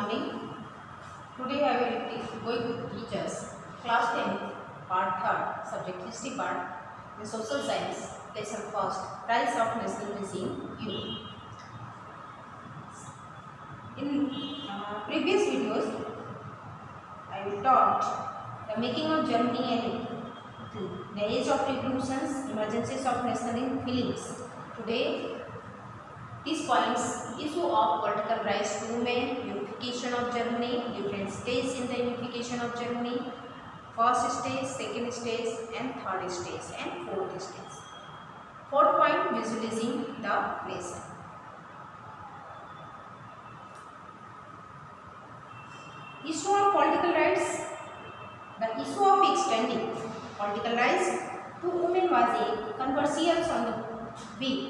morning. Today I will going to teach us class 10 part 3 subject history part in social science lesson first rise of nationalism in Europe. In previous videos I taught the making of Germany and the age of revolutions, emergencies of national feelings. Today these points: issue of political rights to women, unification of Germany, different stages in the unification of Germany, first stage, second stage, and third stage, and fourth stage. Fourth point: visualizing the nation. Issue of political rights. The issue of extending political rights to women was a controversial on the week.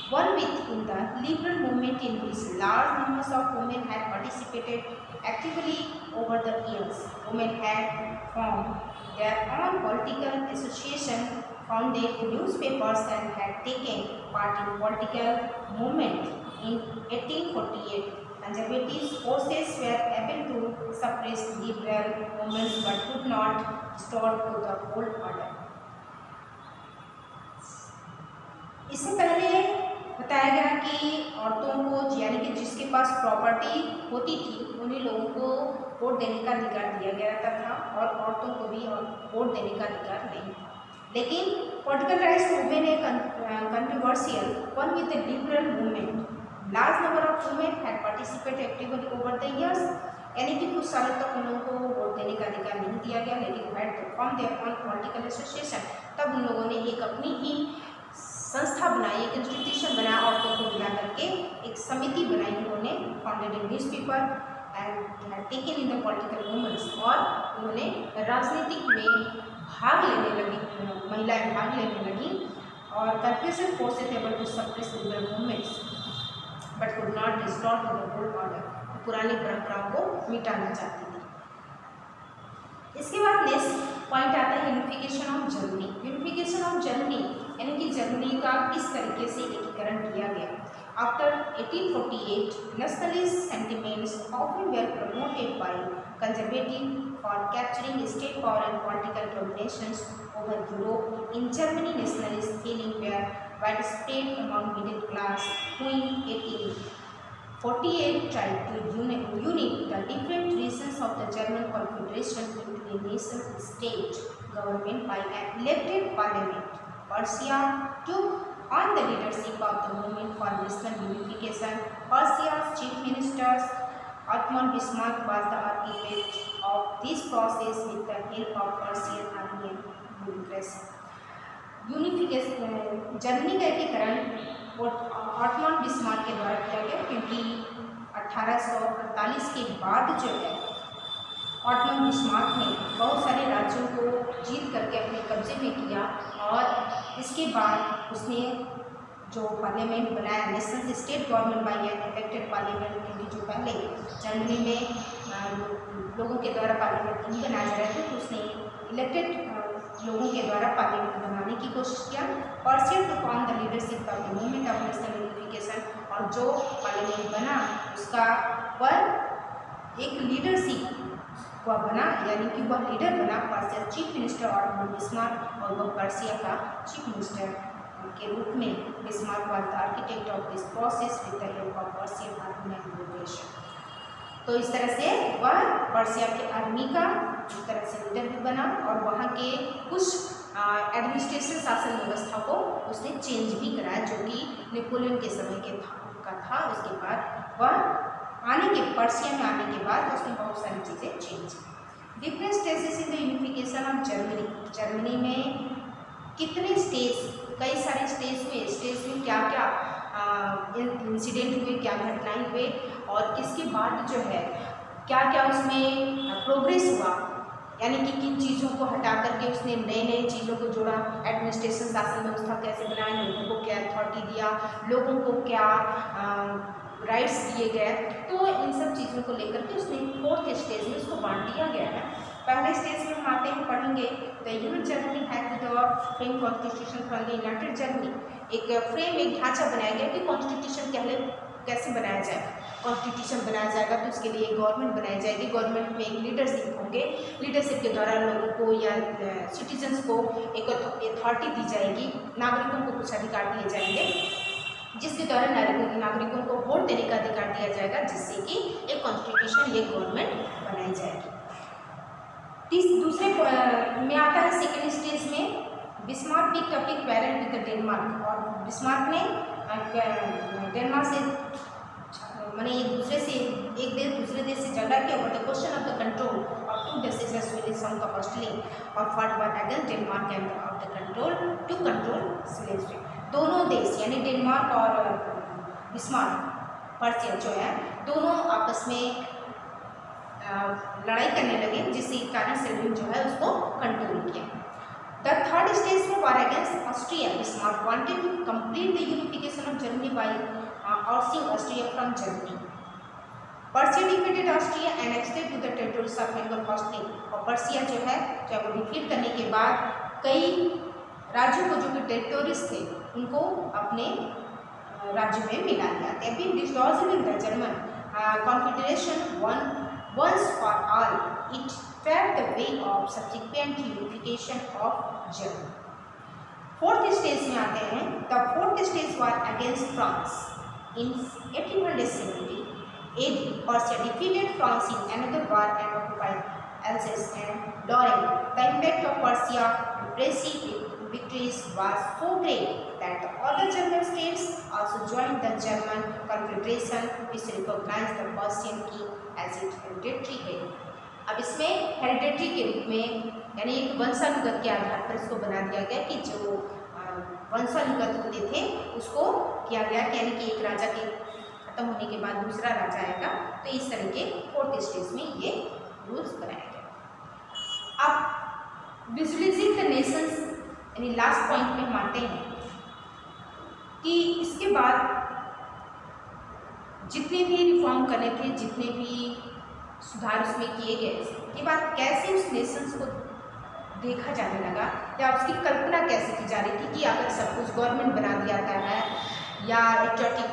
One within the liberal movement in which large numbers of women had participated actively over the years. Women had formed their own political association, founded newspapers, and had taken part in political movement. In 1848, conservative forces were able to suppress liberal movements but could not restore to the old order. इससे पहले बताया गया कि औरतों को यानी कि जिसके पास प्रॉपर्टी होती थी उन्हीं लोगों को वोट देने का अधिकार दिया गया था और औरतों को भी वोट देने का अधिकार नहीं था. लेकिन political rights women A controversial one with the liberal movement. Large number of women had participate actively over the years. यानी कि कुछ सालों तक उन लोगों को वोट देने का अधिकार नहीं दिया गया, लेकिन had form their own political association. तब उन लोगों ने एक अपनी ही संस्था बनाई, एक इंस्टीट्यूशन बनाया, औरतों को मिला करके एक समिति बनाई उन्होंने, founded in newspaper and taken in the political movements. और उन्होंने राजनीतिक में भाग लेने लगी, महिलाएं भाग लेने लगी और compressive forces able to suppress liberal movements but could not restore to the old order. पुरानी परंपराओं को मिटाना चाहती थी. इसके बाद नेक्स्ट पॉइंट आता है unification of Germany. Unification of Germany यानी कि जर्मनी का किस तरीके से एकीकरण किया गया. After 1848 nationalist sentiments often were promoted by conservative for capturing state power and political dominations over Europe. In Germany nationalist feeling were widespread among middle class who in 1848 tried to unite the different regions of the German Confederation into a nation-state government by an elected parliament. Prussia took on the leadership of the movement for national unification. Prussia's chief minister Otto Bismarck was the architect of this process with the help of Prussian army and bureaucracy. Unification Germany का एकीकरण auto Bismarck के द्वारा किया गया, क्योंकि 1848 के बाद जो है ऑटो बिस्मार्क ने बहुत सारे राज्यों को जीत करके अपने कब्जे में किया और इसके बाद उसने जो पार्लियामेंट बनाया, national state government by an elected parliament, क्योंकि जो पहले जर्मनी में लोगों के द्वारा पार्लियामेंट नहीं बनाया जा रहा था, तो उसने इलेक्टेड लोगों के द्वारा पार्लियामेंट बनाने की कोशिश किया. Persia took on the leadership of the movement of national unification. और जो पार्लियामेंट बना उसका वह एक लीडरशिप वह बना, यानी कि वह लीडर बना Persia chief minister Otto Bismarck, और वह पर्सिया का चीफ मिनिस्टर के रूप में Bismarck was the architect of this process with the help of Persian army and बुरेशन. तो इस तरह से वह पर्सिया के आर्मी का इस तरह से लीडर भी बना और वहाँ के कुछ एडमिनिस्ट्रेशन शासन व्यवस्था को उसने चेंज भी कराया, जो कि नेपोलियन के समय के था. उसके बाद वह पर्सिया में आने के बाद उसने बहुत सारी चीज़ें चेंज की. Different stages in the unification of Germany. Germany में कितने स्टेज, कई सारे स्टेज हुए. स्टेज में क्या क्या इंसिडेंट हुए, क्या घटनाएं हुए और इसके बाद जो है क्या क्या उसमें प्रोग्रेस हुआ, यानी कि किन चीज़ों को हटा करके उसने नए नए चीज़ों को जोड़ा. एडमिनिस्ट्रेशन शासन व्यवस्था कैसे बनाया, लोगों को क्या अथॉरिटी दिया, लोगों को क्या राइट्स दिए गए. तो इन सब चीज़ों को लेकर के उसने फोर्थ स्टेज में उसको बांट दिया गया है. पहले स्टेज में हम आते हैं, पढ़ेंगे the unit Germany had the frame constitution from the United Germany. एक फ्रेम, एक ढांचा बनाया गया कि कॉन्स्टिट्यूशन कैसे बनाया जाए. कॉन्स्टिट्यूशन बनाया जाएगा तो उसके लिए गवर्नमेंट बनाई जाएगी। गवर्नमेंट में एक लीडरशिप होंगे, लीडरशिप के द्वारा लोगों को या सिटीजन्स को एक अथॉरिटी दी जाएगी, नागरिकों को कुछ अधिकार दिए जाएंगे, जिसके द्वारा नागरिकों को वोट देने का अधिकार दिया जाएगा, जिससे कि एक कॉन्स्टिट्यूशन, एक गवर्नमेंट बनाई जाएगी। दूसरे में आता है सेकेंड स्टेज में Bismarck picked up a quarrel with Denmark, और बिस्मार्क ने डेनमार्क से माने एक देश दूसरे देश से झगड़ा किया। But the question of the control of two decision will sound of Australia और fought war against Denmark and of the control to control slavery. दोनों देश यानी डेनमार्क और बिस्मार्क पर्सिया जो है, दोनों आपस में लड़ाई करने लगे, जिससे कारण स्लेवरी जो है उसको कंट्रोल किया। The third stage was war against Austria. Bismarck wanted to complete the unification of Germany by ousting Austria from Germany. Persia defeated Austria and annexed to the territories of Hungary. और Persia जो है, जब वो defeat करने के बाद कई राज्यों को जो कि टेरिटोरीज थे उनको अपने राज्य में मिला लिया। They have been dissolving the German Confederation once for all. It paved the way of subsequent unification of Germany. Fourth stage में आते हैं। The fourth stage was against France. In 1870 AD, Persia defeated France in another war and occupied Alsace and Lorraine. The impact of Persia's impressive victories was so great that the other German states also joined the German Confederation, which recognized the Persian king as its hereditary head. अब इसमें hereditary के रूप में यानी एक वंशानुगत के आधार पर इसको बना दिया गया कि जो वंशानुगत होते थे उसको किया गया, यानी कि एक राजा के खत्म होने के बाद दूसरा राजा आएगा। तो इस तरह के फोर्थ स्टेज में ये रूल्स बनाया गया। अब विजुअलाइजिंग द नेशंस यानी लास्ट पॉइंट में हम आते हैं कि इसके बाद जितने भी रिफॉर्म करने थे, जितने भी सुधार उसमें किए गए, ये बात कैसे उस नेशंस को देखा जाने लगा या उसकी कल्पना कैसे की जा रही थी कि अगर सब कुछ गवर्नमेंट बना दिया जाता है या एक्टियोटिक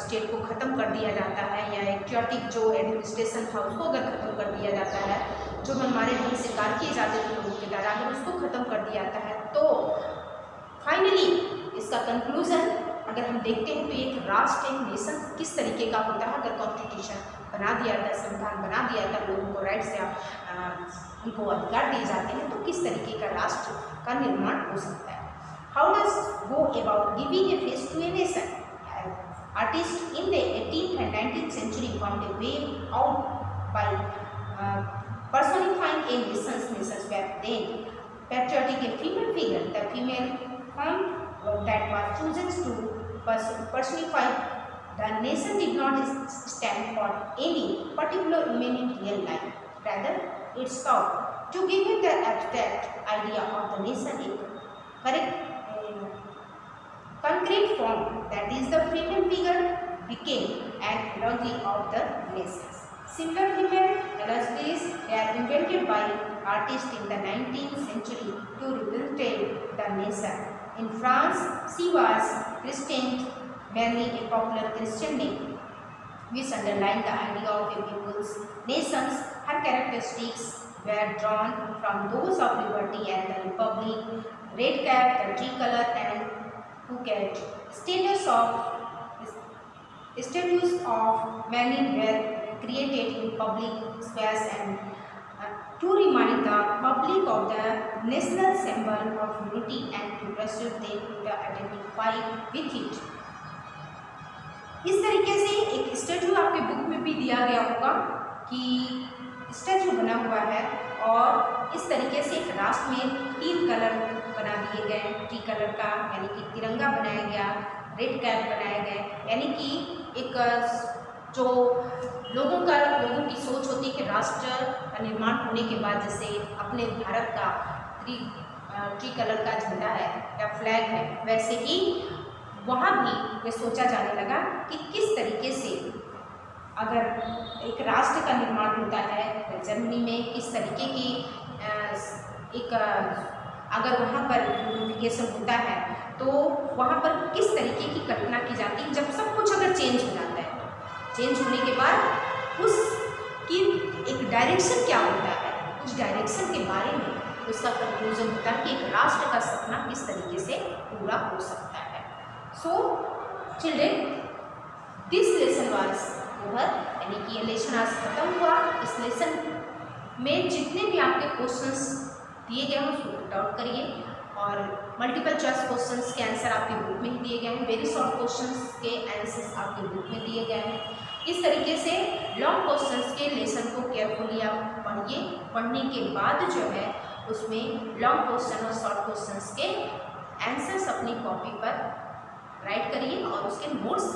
स्टेट को ख़त्म कर दिया जाता है या एक्टियोटिक जो एडमिनिस्ट्रेशन था उसको अगर ख़त्म कर दिया जाता है, जो मनमाने ढंग से कार्य किए जाते थे लोगों के द्वारा, अगर उसको ख़त्म कर दिया जाता है तो फाइनली इसका कंक्लूजन अगर हम देखते हैं तो एक राष्ट्र, एक नेशन किस तरीके का होता है। अगर कॉन्स्टिट्यूशन बना दिया जाता है, संविधान बना दिया जाता है, लोगों को राइट्स या उनको अधिकार दिए जाते हैं, तो किस तरीके का राष्ट्र का निर्माण हो सकता है। How does go about giving a face to a nation? Artist in the 18th and 19th century found a way out by personifying a nations were then patriotic a female figure. The female form that was chosen to personify the nation did not stand for any particular woman in real life. Rather, it sought to give it the abstract idea of the nation a concrete form, that is, the female figure became an analogy of the nations. Similar female analogies were invented by artists in the 19th century to represent the nation. In France, she was christened mainly a popular Christian name, which underlined the idea of a people's nations. Her characteristics were drawn from those of liberty and the republic, red cap, the tricolour, and Phuket. Statues of many were created in public squares and to remind the public of the national symbol of unity and to persuade them to identify with it. इस तरीके से एक statue आपके book में भी दिया गया होगा कि स्टैचू बना हुआ है और इस तरीके से एक राष्ट्र में 3 कलर बना दिए गए, टी कलर का यानी कि तिरंगा बनाया गया, रेड कैप बनाया गया, यानी कि एक जो लोगों की सोच होती है कि राष्ट्र का निर्माण होने के बाद जैसे अपने भारत का ट्री कलर का झंडा है या फ्लैग है, वैसे ही वहाँ भी ये सोचा जाने लगा कि किस तरीके से अगर एक राष्ट्र का निर्माण होता है जर्मनी में, किस तरीके की एक अगर वहाँ पर यूनिफिकेशन होता है तो वहाँ पर किस तरीके की कल्पना की जाती है जब सब कुछ अगर चेंज हो जाता है। चेंज होने के बाद उसकी एक डायरेक्शन क्या होता है, उस डायरेक्शन के बारे में उसका कंक्लूजन होता है कि एक राष्ट्र का सपना किस तरीके से पूरा हो सकता है। सो children, this lesson was over, यानी कि ये लेसन आज खत्म हुआ। इस लेसन में जितने भी आपके क्वेश्चंस दिए गए हैं उसको पुट आउट करिए और मल्टीपल चॉइस क्वेश्चंस के आंसर आपके बुक में ही दिए गए हैं, वेरी शॉर्ट क्वेश्चंस के आंसर्स आपके बुक में दिए गए हैं। इस तरीके से लॉन्ग क्वेश्चंस के लेसन को केयरफुली आप पढ़िए। पढ़ने के बाद जो है उसमें लॉन्ग क्वेश्चन और शॉर्ट क्वेश्चंस के आंसर्स अपनी कॉपी पर राइट करिए और उसके नोट्स